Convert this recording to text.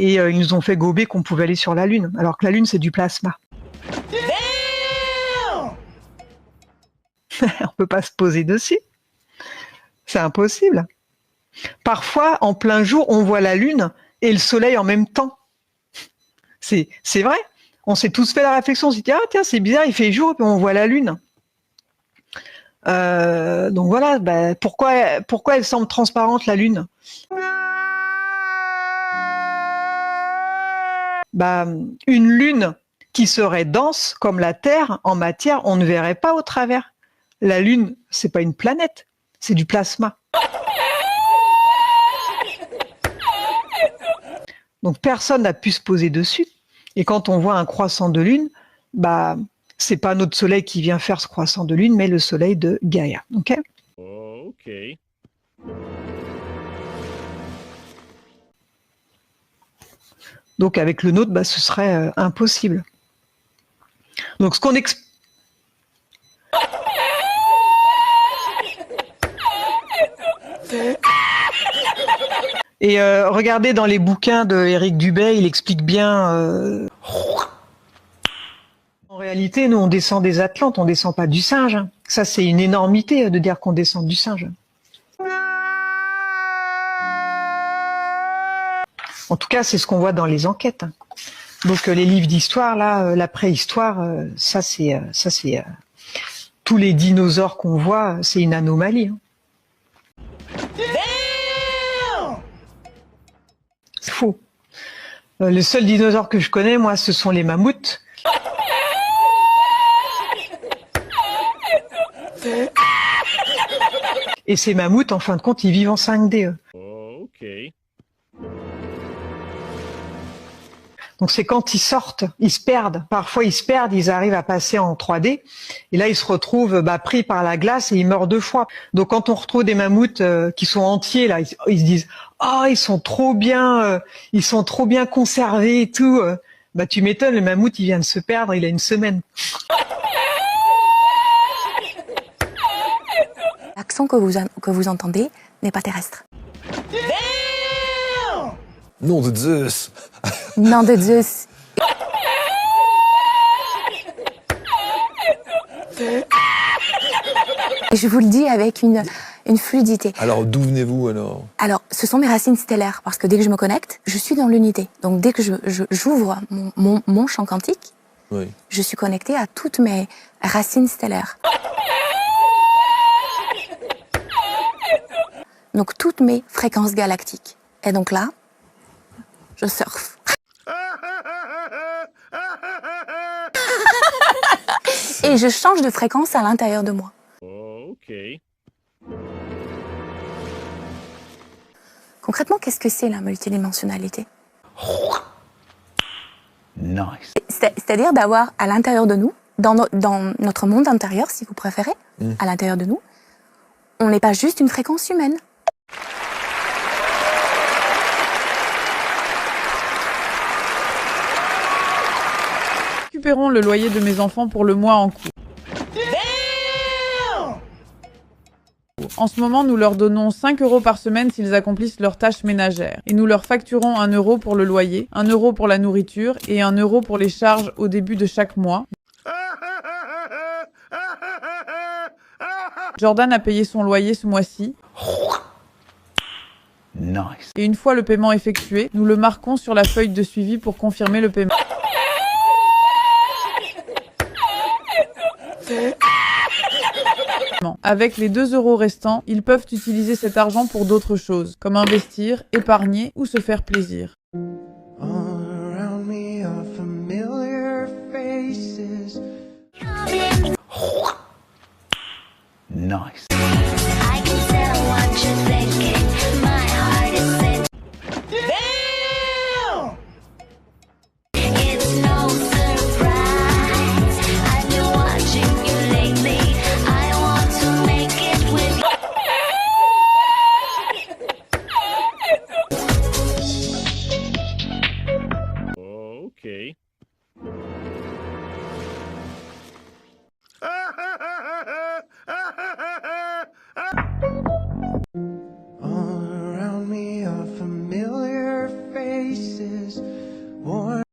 Et ils nous ont fait gober qu'on pouvait aller sur la Lune, alors que la Lune, c'est du plasma. On peut pas se poser dessus. C'est impossible. Parfois, en plein jour, on voit la Lune et le Soleil en même temps. C'est vrai. On s'est tous fait la réflexion. On s'est dit, ah tiens, c'est bizarre, il fait jour et puis on voit la Lune. Donc voilà, pourquoi elle semble transparente, la Lune? Une Lune qui serait dense comme la Terre en matière, on ne verrait pas au travers. La Lune, c'est pas une planète, c'est du plasma. Donc personne n'a pu se poser dessus. Et quand on voit un croissant de Lune, c'est pas notre Soleil qui vient faire ce croissant de Lune, mais le Soleil de Gaïa. Ok? Ok. Donc avec le nôtre, ce serait impossible. Donc ce qu'on Et regardez dans les bouquins de Éric Dubay, il explique bien. En réalité, nous on descend des Atlantes, on descend pas du singe. Hein. Ça c'est une énormité de dire qu'on descend du singe. En tout cas, c'est ce qu'on voit dans les enquêtes. Hein. Donc les livres d'histoire, là, la préhistoire, ça c'est tous les dinosaures qu'on voit, c'est une anomalie. Hein. C'est faux. Les seuls dinosaures que je connais, moi, ce sont les mammouths. Et ces mammouths, en fin de compte, ils vivent en 5D. Ok. Donc c'est quand ils sortent, ils se perdent. Parfois ils se perdent, ils arrivent à passer en 3D. Et là ils se retrouvent pris par la glace et ils meurent 2 fois. Donc quand on retrouve des mammouths qui sont entiers, là, ils se disent « Ah, ils sont trop bien conservés et tout. » Tu m'étonnes, le mammouth il vient de se perdre, il a 1 semaine. L'accent que vous entendez n'est pas terrestre. Nom de Zeus. Nom de Zeus. Et je vous le dis avec une fluidité. Alors d'où venez-vous alors? Alors, ce sont mes racines stellaires, parce que dès que je me connecte, je suis dans l'unité. Donc dès que j'ouvre mon champ quantique, oui. Je suis connectée à toutes mes racines stellaires. Donc toutes mes fréquences galactiques. Et donc là, je surfe. Et je change de fréquence à l'intérieur de moi. Ok. Concrètement, qu'est-ce que c'est la multidimensionnalité? Nice. C'est-à-dire d'avoir à l'intérieur de nous, dans notre monde intérieur, si vous préférez, à l'intérieur de nous, on n'est pas juste une fréquence humaine. Récupérons le loyer de mes enfants pour le mois en cours. En ce moment, nous leur donnons 5 € par semaine s'ils accomplissent leurs tâches ménagères. Et nous leur facturons 1 € pour le loyer, 1 € pour la nourriture et 1 € pour les charges au début de chaque mois. Jordan a payé son loyer ce mois-ci. Nice. Et une fois le paiement effectué, nous le marquons sur la feuille de suivi pour confirmer le paiement. Avec les 2 € restants, ils peuvent utiliser cet argent pour d'autres choses, comme investir, épargner ou se faire plaisir. Nice. Ok. is worn.